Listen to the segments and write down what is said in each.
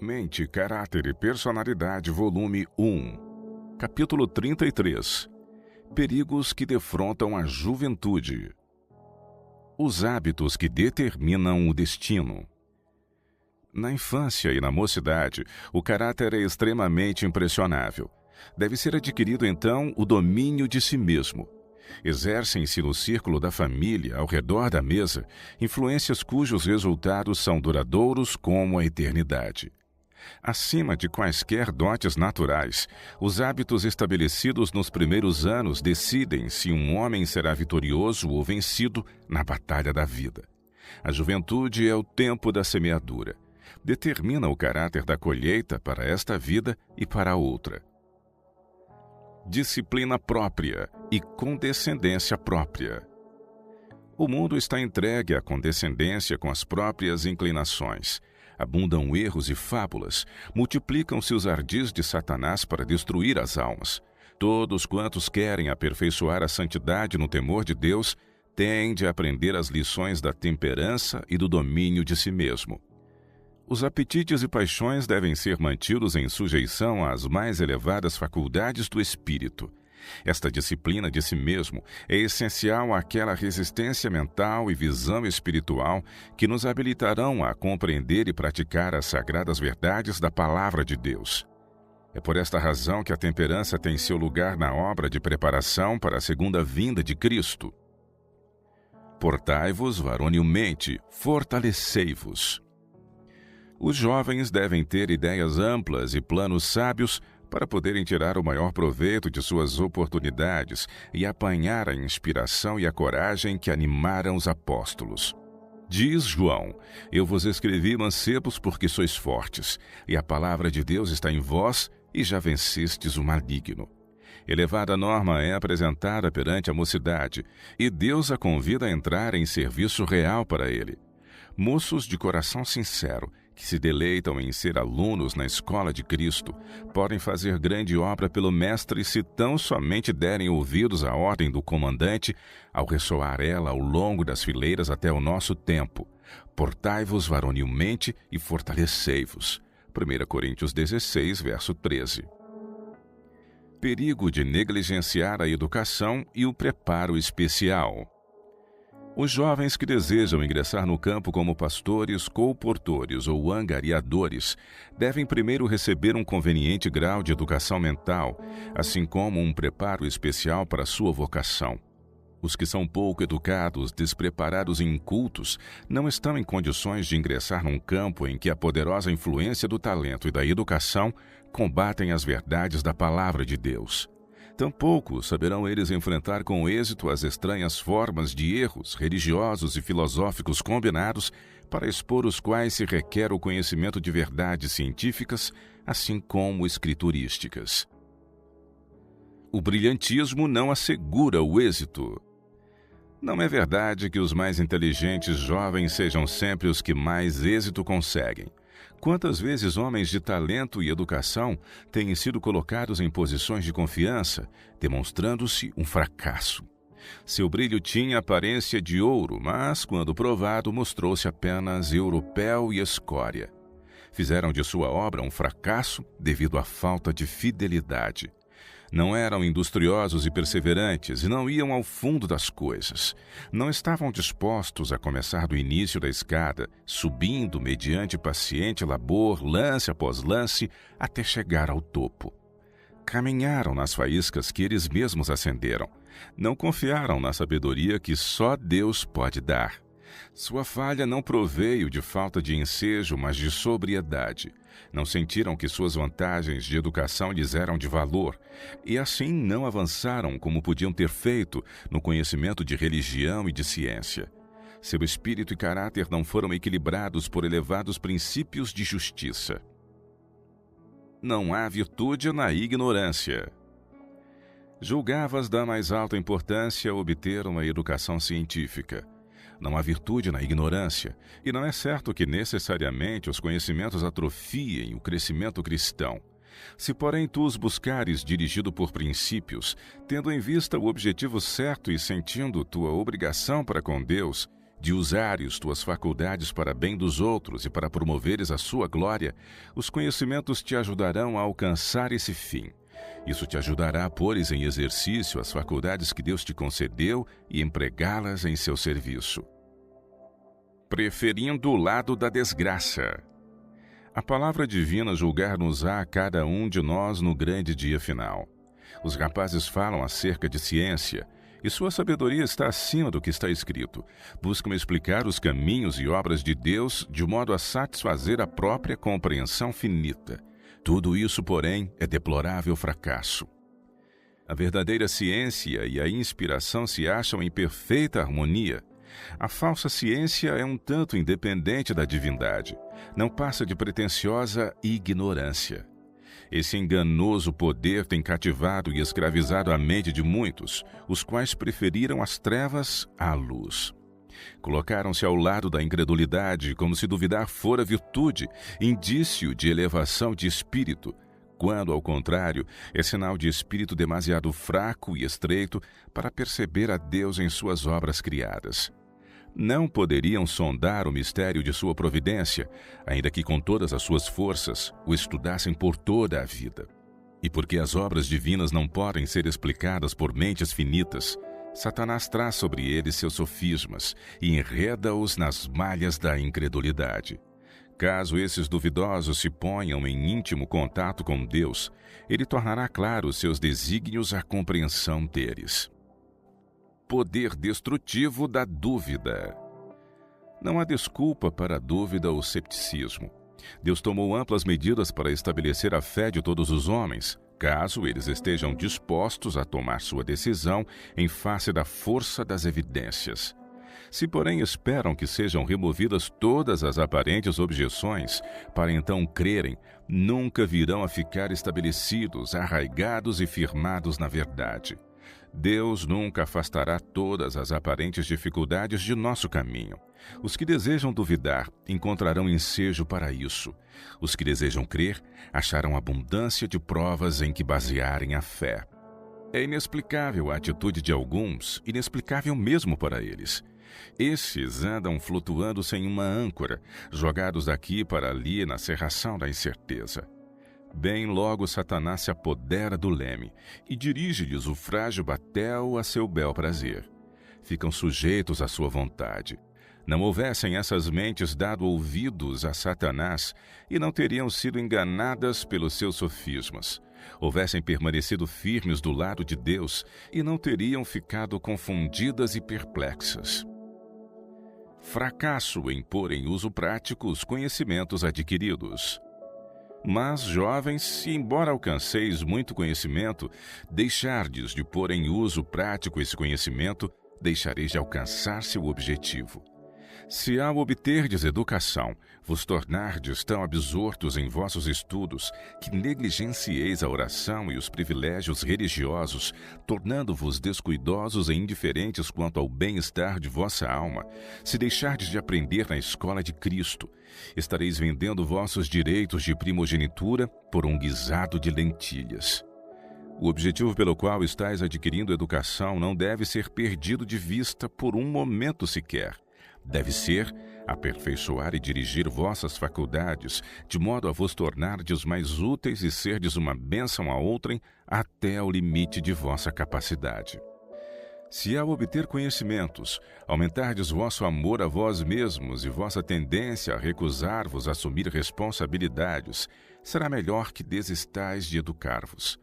Mente, Caráter e Personalidade, volume 1, capítulo 33. Perigos que defrontam a juventude. Os hábitos que determinam o destino. Na infância e na mocidade, o caráter é extremamente impressionável. Deve ser adquirido, então, o domínio de si mesmo. Exercem-se no círculo da família, ao redor da mesa, influências cujos resultados são duradouros como a eternidade. Acima de quaisquer dotes naturais, os hábitos estabelecidos nos primeiros anos decidem se um homem será vitorioso ou vencido na batalha da vida. A juventude é o tempo da semeadura. Determina o caráter da colheita para esta vida e para a outra. Disciplina própria e condescendência própria. O mundo está entregue à condescendência com as próprias inclinações. Abundam erros e fábulas, multiplicam-se os ardis de Satanás para destruir as almas. Todos quantos querem aperfeiçoar a santidade no temor de Deus, têm de aprender as lições da temperança e do domínio de si mesmo. Os apetites e paixões devem ser mantidos em sujeição às mais elevadas faculdades do espírito. Esta disciplina de si mesmo é essencial àquela resistência mental e visão espiritual que nos habilitarão a compreender e praticar as sagradas verdades da Palavra de Deus. É por esta razão que a temperança tem seu lugar na obra de preparação para a segunda vinda de Cristo. Portai-vos varonilmente, fortalecei-vos. Os jovens devem ter ideias amplas e planos sábios para poderem tirar o maior proveito de suas oportunidades e apanhar a inspiração e a coragem que animaram os apóstolos. Diz João: eu vos escrevi, mancebos, porque sois fortes, e a palavra de Deus está em vós, e já vencestes o maligno. Elevada norma é apresentada perante a mocidade, e Deus a convida a entrar em serviço real para ele. Moços de coração sincero, que se deleitam em ser alunos na escola de Cristo, podem fazer grande obra pelo Mestre se tão somente derem ouvidos à ordem do comandante, ao ressoar ela ao longo das fileiras até o nosso tempo. Portai-vos varonilmente e fortalecei-vos. 1 Coríntios 16, verso 13. Perigo de negligenciar a educação e o preparo especial. Os jovens que desejam ingressar no campo como pastores, colportores ou angariadores devem primeiro receber um conveniente grau de educação mental, assim como um preparo especial para sua vocação. Os que são pouco educados, despreparados e incultos não estão em condições de ingressar num campo em que a poderosa influência do talento e da educação combatem as verdades da Palavra de Deus. Tampouco saberão eles enfrentar com êxito as estranhas formas de erros religiosos e filosóficos combinados para expor os quais se requer o conhecimento de verdades científicas, assim como escriturísticas. O brilhantismo não assegura o êxito. Não é verdade que os mais inteligentes jovens sejam sempre os que mais êxito conseguem. Quantas vezes homens de talento e educação têm sido colocados em posições de confiança, demonstrando-se um fracasso? Seu brilho tinha aparência de ouro, mas, quando provado, mostrou-se apenas europeu e escória. Fizeram de sua obra um fracasso devido à falta de fidelidade. Não eram industriosos e perseverantes e não iam ao fundo das coisas. Não estavam dispostos a começar do início da escada, subindo mediante paciente labor, lance após lance, até chegar ao topo. Caminharam nas faíscas que eles mesmos acenderam. Não confiaram na sabedoria que só Deus pode dar. Sua falha não proveio de falta de ensejo, mas de sobriedade. Não sentiram que suas vantagens de educação lhes eram de valor, e assim não avançaram como podiam ter feito no conhecimento de religião e de ciência. Seu espírito e caráter não foram equilibrados por elevados princípios de justiça. Não há virtude na ignorância. Julgavas da mais alta importância obter uma educação científica. Não há virtude na ignorância, e não é certo que necessariamente os conhecimentos atrofiem o crescimento cristão. Se, porém, tu os buscares dirigido por princípios, tendo em vista o objetivo certo e sentindo tua obrigação para com Deus, de usares tuas faculdades para bem dos outros e para promoveres a sua glória, os conhecimentos te ajudarão a alcançar esse fim. Isso te ajudará a pôres em exercício as faculdades que Deus te concedeu e empregá-las em seu serviço. Preferindo o lado da desgraça. A palavra divina julgar-nos-á a cada um de nós no grande dia final. Os rapazes falam acerca de ciência, e sua sabedoria está acima do que está escrito. Buscam explicar os caminhos e obras de Deus de modo a satisfazer a própria compreensão finita. Tudo isso, porém, é deplorável fracasso. A verdadeira ciência e a inspiração se acham em perfeita harmonia. A falsa ciência é um tanto independente da divindade. Não passa de pretensiosa ignorância. Esse enganoso poder tem cativado e escravizado a mente de muitos, os quais preferiram as trevas à luz. Colocaram-se ao lado da incredulidade, como se duvidar fora virtude, indício de elevação de espírito, quando, ao contrário, é sinal de espírito demasiado fraco e estreito para perceber a Deus em suas obras criadas. Não poderiam sondar o mistério de sua providência, ainda que com todas as suas forças o estudassem por toda a vida. E porque as obras divinas não podem ser explicadas por mentes finitas, Satanás traz sobre eles seus sofismas e enreda-os nas malhas da incredulidade. Caso esses duvidosos se ponham em íntimo contato com Deus, ele tornará claros seus desígnios à compreensão deles. Poder destrutivo da dúvida. Não há desculpa para a dúvida ou cepticismo. Deus tomou amplas medidas para estabelecer a fé de todos os homens, caso eles estejam dispostos a tomar sua decisão em face da força das evidências. Se, porém, esperam que sejam removidas todas as aparentes objeções, para então crerem, nunca virão a ficar estabelecidos, arraigados e firmados na verdade. Deus nunca afastará todas as aparentes dificuldades de nosso caminho. Os que desejam duvidar encontrarão ensejo para isso. Os que desejam crer acharão abundância de provas em que basearem a fé. É inexplicável a atitude de alguns, inexplicável mesmo para eles. Estes andam flutuando sem uma âncora, jogados daqui para ali na cerração da incerteza. Bem logo Satanás se apodera do leme e dirige-lhes o frágil batel a seu bel prazer. Ficam sujeitos à sua vontade. Não houvessem essas mentes dado ouvidos a Satanás e não teriam sido enganadas pelos seus sofismas. Houvessem permanecido firmes do lado de Deus e não teriam ficado confundidas e perplexas. Fracasso em pôr em uso prático os conhecimentos adquiridos. Mas, jovens, se embora alcanceis muito conhecimento, deixardes de pôr em uso prático esse conhecimento, deixareis de alcançar seu objetivo. Se ao obterdes educação, vos tornardes tão absortos em vossos estudos, que negligencieis a oração e os privilégios religiosos, tornando-vos descuidosos e indiferentes quanto ao bem-estar de vossa alma, se deixardes de aprender na escola de Cristo, estareis vendendo vossos direitos de primogenitura por um guisado de lentilhas. O objetivo pelo qual estáis adquirindo educação não deve ser perdido de vista por um momento sequer. Deve ser aperfeiçoar e dirigir vossas faculdades, de modo a vos tornardes mais úteis e serdes uma bênção a outrem até ao limite de vossa capacidade. Se ao obter conhecimentos, aumentardes vosso amor a vós mesmos e vossa tendência a recusar-vos a assumir responsabilidades, será melhor que desistais de educar-vos.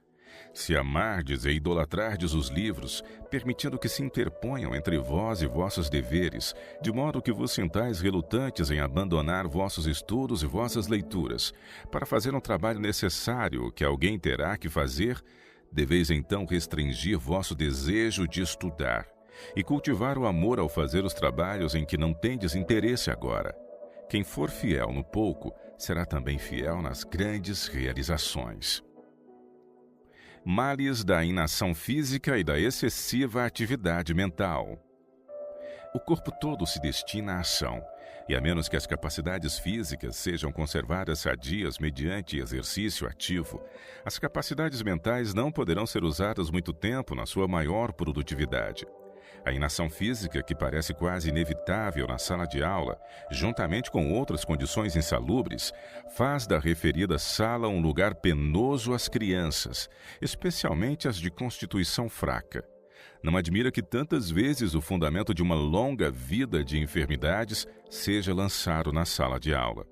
Se amardes e idolatrardes os livros, permitindo que se interponham entre vós e vossos deveres, de modo que vos sintais relutantes em abandonar vossos estudos e vossas leituras, para fazer um trabalho necessário que alguém terá que fazer, deveis então restringir vosso desejo de estudar e cultivar o amor ao fazer os trabalhos em que não tendes interesse agora. Quem for fiel no pouco, será também fiel nas grandes realizações. Males da inação física e da excessiva atividade mental. O corpo todo se destina à ação, e a menos que as capacidades físicas sejam conservadas sadias mediante exercício ativo, as capacidades mentais não poderão ser usadas muito tempo na sua maior produtividade. A inação física, que parece quase inevitável na sala de aula, juntamente com outras condições insalubres, faz da referida sala um lugar penoso às crianças, especialmente as de constituição fraca. Não admira que tantas vezes o fundamento de uma longa vida de enfermidades seja lançado na sala de aula.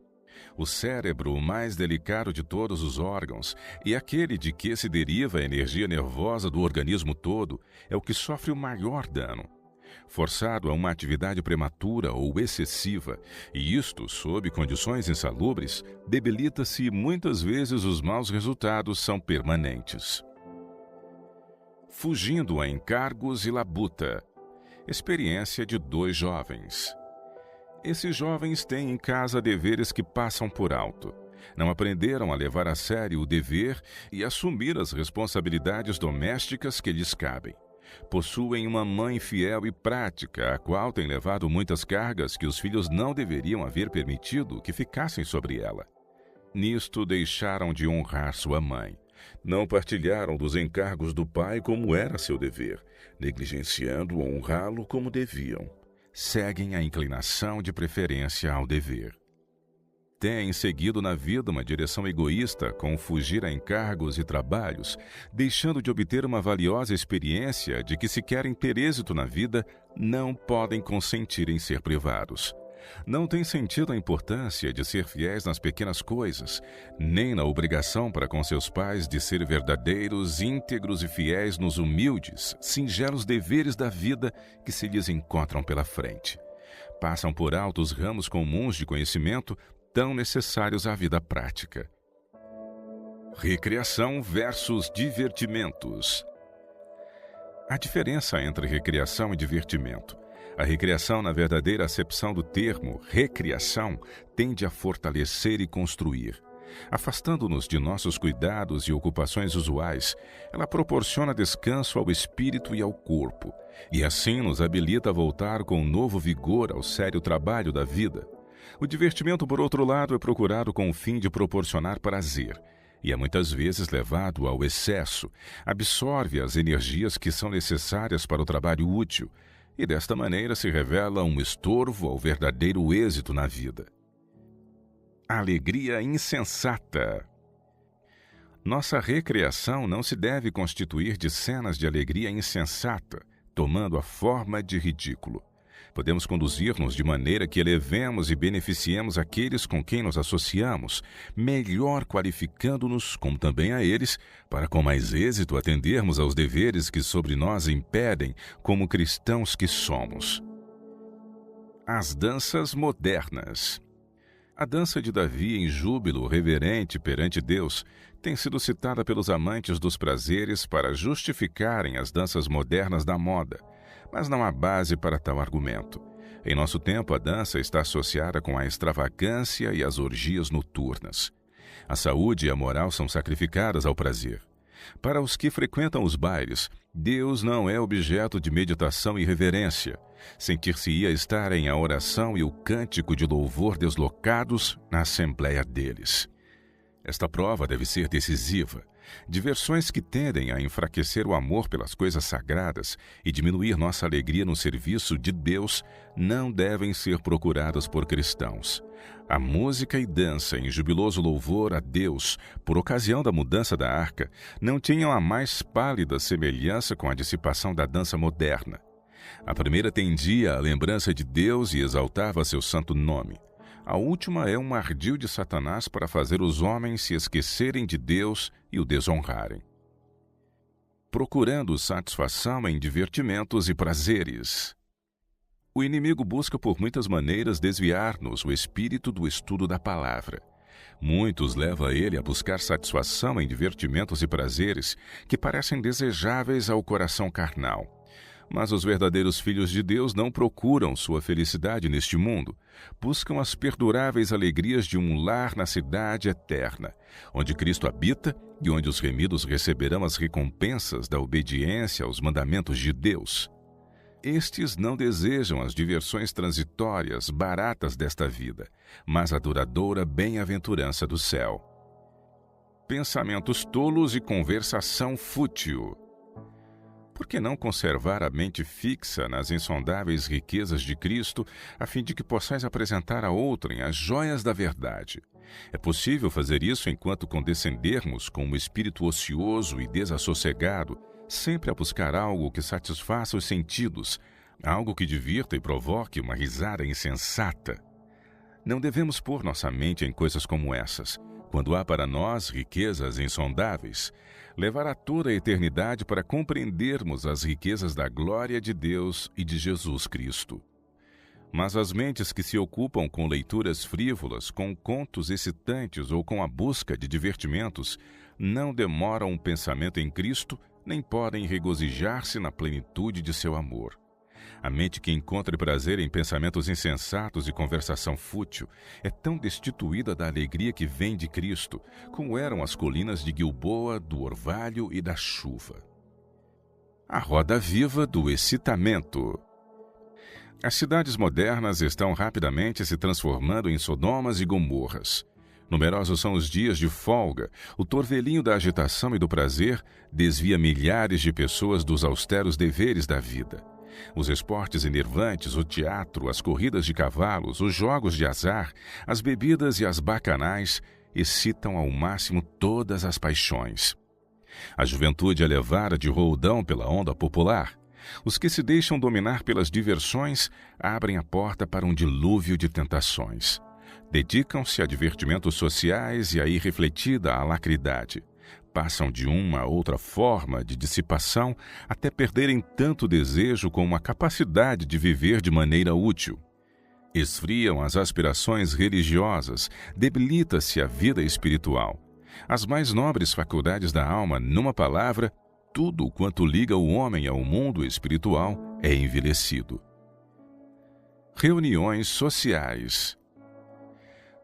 O cérebro, o mais delicado de todos os órgãos, e aquele de que se deriva a energia nervosa do organismo todo, é o que sofre o maior dano. Forçado a uma atividade prematura ou excessiva, e isto sob condições insalubres, debilita-se e muitas vezes os maus resultados são permanentes. Fugindo a encargos e labuta. Experiência de 2 jovens. Esses jovens têm em casa deveres que passam por alto. Não aprenderam a levar a sério o dever e assumir as responsabilidades domésticas que lhes cabem. Possuem uma mãe fiel e prática, a qual tem levado muitas cargas que os filhos não deveriam haver permitido que ficassem sobre ela. Nisto deixaram de honrar sua mãe. Não partilharam dos encargos do pai como era seu dever, negligenciando honrá-lo como deviam. Seguem a inclinação de preferência ao dever. Têm seguido na vida uma direção egoísta com fugir a encargos e trabalhos, deixando de obter uma valiosa experiência de que, se querem ter êxito na vida, não podem consentir em ser privados. Não têm sentido a importância de ser fiéis nas pequenas coisas, nem na obrigação para com seus pais de ser verdadeiros, íntegros e fiéis nos humildes, singelos deveres da vida que se lhes encontram pela frente. Passam por alto os ramos comuns de conhecimento tão necessários à vida prática. Recreação versus divertimentos. A diferença entre recreação e divertimento. A recreação, na verdadeira acepção do termo recreação, tende a fortalecer e construir. Afastando-nos de nossos cuidados e ocupações usuais, ela proporciona descanso ao espírito e ao corpo, e assim nos habilita a voltar com novo vigor ao sério trabalho da vida. O divertimento, por outro lado, é procurado com o fim de proporcionar prazer, e é muitas vezes levado ao excesso, absorve as energias que são necessárias para o trabalho útil, e desta maneira se revela um estorvo ao verdadeiro êxito na vida. Alegria insensata. Nossa recreação não se deve constituir de cenas de alegria insensata, tomando a forma de ridículo. Podemos conduzir-nos de maneira que elevemos e beneficiemos aqueles com quem nos associamos, melhor qualificando-nos, como também a eles, para com mais êxito atendermos aos deveres que sobre nós impedem, como cristãos que somos. As danças modernas. A dança de Davi em júbilo reverente perante Deus tem sido citada pelos amantes dos prazeres para justificarem as danças modernas da moda, mas não há base para tal argumento. Em nosso tempo, a dança está associada com a extravagância e as orgias noturnas. A saúde e a moral são sacrificadas ao prazer. Para os que frequentam os bailes, Deus não é objeto de meditação e reverência. Sentir-se-ia estarem a oração e o cântico de louvor deslocados na assembleia deles. Esta prova deve ser decisiva. Diversões que tendem a enfraquecer o amor pelas coisas sagradas e diminuir nossa alegria no serviço de Deus não devem ser procuradas por cristãos. A música e dança em jubiloso louvor a Deus, por ocasião da mudança da arca, não tinham a mais pálida semelhança com a dissipação da dança moderna. A primeira tendia à lembrança de Deus e exaltava seu santo nome. A última é um ardil de Satanás para fazer os homens se esquecerem de Deus e o desonrarem. Procurando satisfação em divertimentos e prazeres. O inimigo busca por muitas maneiras desviar-nos o espírito do estudo da palavra. Muitos leva ele a buscar satisfação em divertimentos e prazeres que parecem desejáveis ao coração carnal. Mas os verdadeiros filhos de Deus não procuram sua felicidade neste mundo. Buscam as perduráveis alegrias de um lar na cidade eterna, onde Cristo habita e onde os remidos receberão as recompensas da obediência aos mandamentos de Deus. Estes não desejam as diversões transitórias, baratas desta vida, mas a duradoura bem-aventurança do céu. Pensamentos tolos e conversação fútil. Por que não conservar a mente fixa nas insondáveis riquezas de Cristo, a fim de que possais apresentar a outrem as joias da verdade? É possível fazer isso enquanto condescendermos com um espírito ocioso e desassossegado, sempre a buscar algo que satisfaça os sentidos, algo que divirta e provoque uma risada insensata. Não devemos pôr nossa mente em coisas como essas, quando há para nós riquezas insondáveis. Levará toda a eternidade para compreendermos as riquezas da glória de Deus e de Jesus Cristo. Mas as mentes que se ocupam com leituras frívolas, com contos excitantes ou com a busca de divertimentos, não demoram um pensamento em Cristo, nem podem regozijar-se na plenitude de seu amor. A mente que encontra prazer em pensamentos insensatos e conversação fútil é tão destituída da alegria que vem de Cristo, como eram as colinas de Gilboa, do orvalho e da chuva. A roda viva do excitamento. As cidades modernas estão rapidamente se transformando em Sodomas e Gomorras. Numerosos são os dias de folga, o torvelinho da agitação e do prazer desvia milhares de pessoas dos austeros deveres da vida. Os esportes enervantes, o teatro, as corridas de cavalos, os jogos de azar, as bebidas e as bacanais excitam ao máximo todas as paixões. A juventude é levada de roldão pela onda popular. Os que se deixam dominar pelas diversões abrem a porta para um dilúvio de tentações. Dedicam-se a divertimentos sociais e a irrefletida alacridade. Passam de uma a outra forma de dissipação até perderem tanto desejo como a capacidade de viver de maneira útil. Esfriam as aspirações religiosas, debilita-se a vida espiritual. As mais nobres faculdades da alma, numa palavra, tudo quanto liga o homem ao mundo espiritual é envelhecido. Reuniões sociais.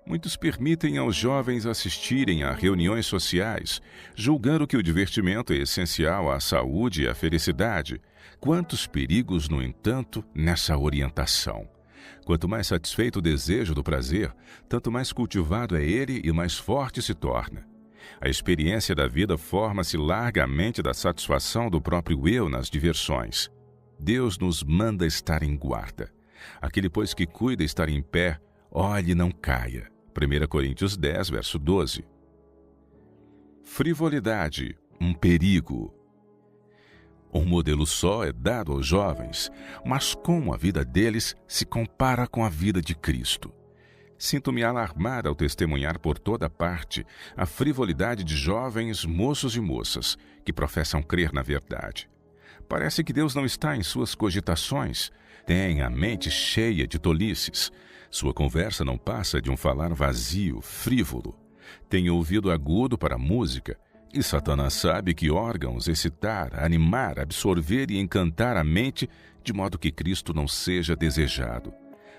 Muitos permitem aos jovens assistirem a reuniões sociais, julgando que o divertimento é essencial à saúde e à felicidade. Quantos perigos, no entanto, nessa orientação! Quanto mais satisfeito o desejo do prazer, tanto mais cultivado é ele e mais forte se torna. A experiência da vida forma-se largamente da satisfação do próprio eu nas diversões. Deus nos manda estar em guarda. Aquele, pois, que cuida estar em pé, olhe e não caia. 1 Coríntios 10, verso 12. Frivolidade, um perigo. Um modelo só é dado aos jovens, mas como a vida deles se compara com a vida de Cristo? Sinto-me alarmado ao testemunhar por toda parte a frivolidade de jovens, moços e moças, que professam crer na verdade. Parece que Deus não está em suas cogitações, tem a mente cheia de tolices. Sua conversa não passa de um falar vazio, frívolo. Tem ouvido agudo para a música, e Satanás sabe que órgãos excitar, animar, absorver e encantar a mente, de modo que Cristo não seja desejado.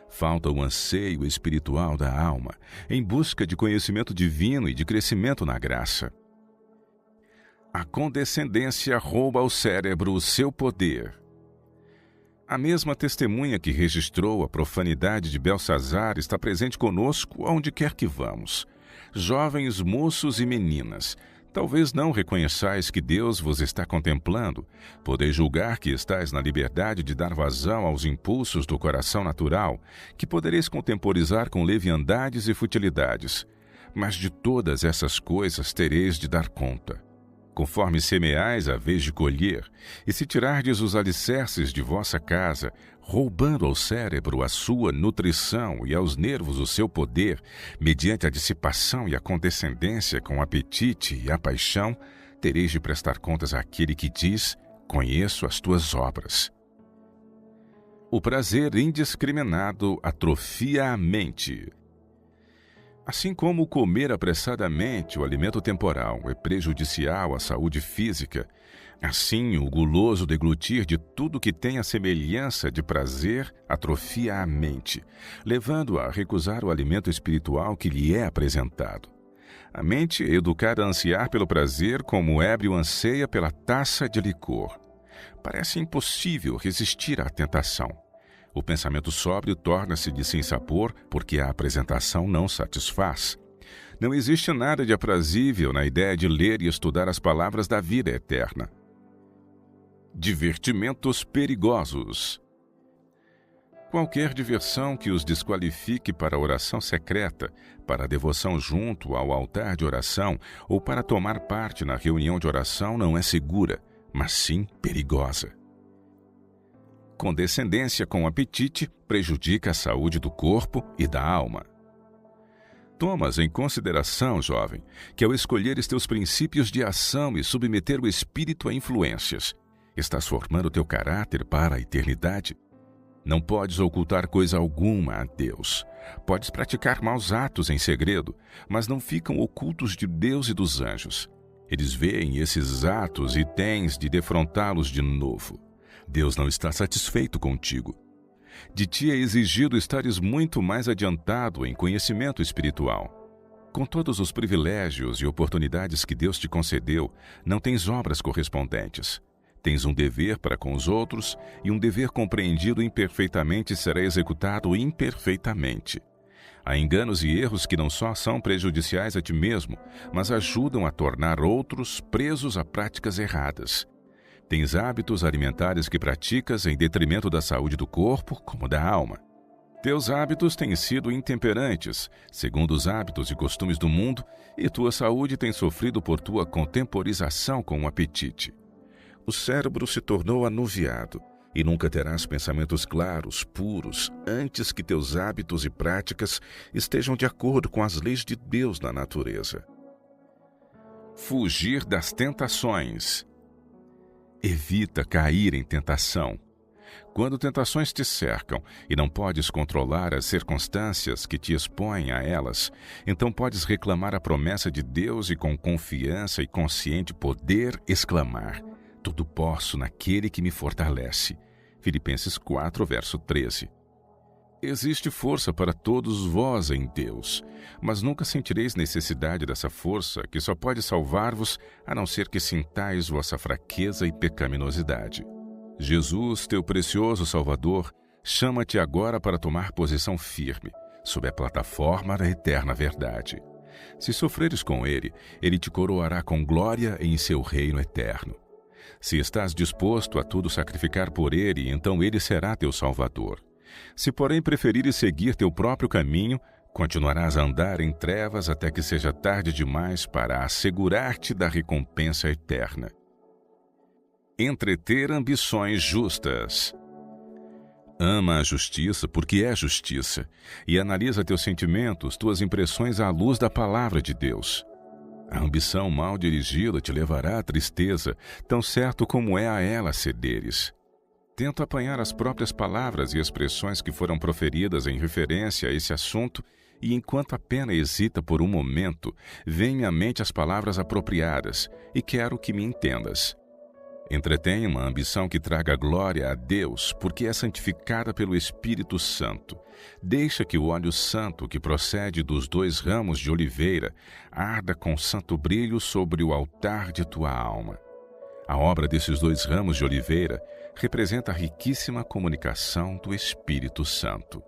Falta o anseio espiritual da alma, em busca de conhecimento divino e de crescimento na graça. A condescendência rouba ao cérebro o seu poder. A mesma testemunha que registrou a profanidade de Belsazar está presente conosco aonde quer que vamos. Jovens moços e meninas, talvez não reconheçais que Deus vos está contemplando, podeis julgar que estáis na liberdade de dar vazão aos impulsos do coração natural, que podereis contemporizar com leviandades e futilidades. Mas de todas essas coisas tereis de dar conta. Conforme semeais a vez de colher, e se tirardes os alicerces de vossa casa, roubando ao cérebro a sua nutrição e aos nervos o seu poder, mediante a dissipação e a condescendência com o apetite e a paixão, tereis de prestar contas àquele que diz: conheço as tuas obras. O prazer indiscriminado atrofia a mente. Assim como comer apressadamente o alimento temporal é prejudicial à saúde física, assim o guloso deglutir de tudo que tem a semelhança de prazer atrofia a mente, levando-a a recusar o alimento espiritual que lhe é apresentado. A mente é educada a ansiar pelo prazer como o ébrio anseia pela taça de licor. Parece impossível resistir à tentação. O pensamento sóbrio torna-se de sem sabor porque a apresentação não satisfaz. Não existe nada de aprazível na ideia de ler e estudar as palavras da vida eterna. Divertimentos perigosos. Qualquer diversão que os desqualifique para a oração secreta, para a devoção junto ao altar de oração ou para tomar parte na reunião de oração não é segura, mas sim perigosa. Condescendência com apetite prejudica a saúde do corpo e da alma. Tomas em consideração, jovem, que ao escolheres teus princípios de ação e submeter o espírito a influências, estás formando teu caráter para a eternidade. Não podes ocultar coisa alguma a Deus. Podes praticar maus atos em segredo, mas não ficam ocultos de Deus e dos anjos. Eles veem esses atos e tens de defrontá-los de novo. Deus não está satisfeito contigo. De ti é exigido estares muito mais adiantado em conhecimento espiritual. Com todos os privilégios e oportunidades que Deus te concedeu, não tens obras correspondentes. Tens um dever para com os outros, e um dever compreendido imperfeitamente será executado imperfeitamente. Há enganos e erros que não só são prejudiciais a ti mesmo, mas ajudam a tornar outros presos a práticas erradas. Tens hábitos alimentares que praticas em detrimento da saúde do corpo como da alma. Teus hábitos têm sido intemperantes, segundo os hábitos e costumes do mundo, e tua saúde tem sofrido por tua contemporização com o apetite. O cérebro se tornou anuviado, e nunca terás pensamentos claros, puros, antes que teus hábitos e práticas estejam de acordo com as leis de Deus na natureza. Fugir das tentações. Evita cair em tentação. Quando tentações te cercam e não podes controlar as circunstâncias que te expõem a elas, então podes reclamar a promessa de Deus e com confiança e consciente poder exclamar: tudo posso naquele que me fortalece. Filipenses 4, verso 13. Existe força para todos vós em Deus, mas nunca sentireis necessidade dessa força que só pode salvar-vos, a não ser que sintais vossa fraqueza e pecaminosidade. Jesus, teu precioso Salvador, chama-te agora para tomar posição firme, sob a plataforma da eterna verdade. Se sofreres com Ele, Ele te coroará com glória em seu reino eterno. Se estás disposto a tudo sacrificar por Ele, então Ele será teu Salvador. Se, porém, preferires seguir teu próprio caminho, continuarás a andar em trevas até que seja tarde demais para assegurar-te da recompensa eterna. Entreter ambições justas. Ama a justiça porque é justiça, e analisa teus sentimentos, tuas impressões à luz da palavra de Deus. A ambição mal dirigida te levará à tristeza, tão certo como é a ela cederes. Tento apanhar as próprias palavras e expressões que foram proferidas em referência a esse assunto, e enquanto a pena hesita por um momento, vêm à mente as palavras apropriadas, e quero que me entendas. Entretenha uma ambição que traga glória a Deus, porque é santificada pelo Espírito Santo. Deixa que o óleo santo que procede dos 2 ramos de oliveira arda com santo brilho sobre o altar de tua alma. A obra desses 2 ramos de oliveira representa a riquíssima comunicação do Espírito Santo.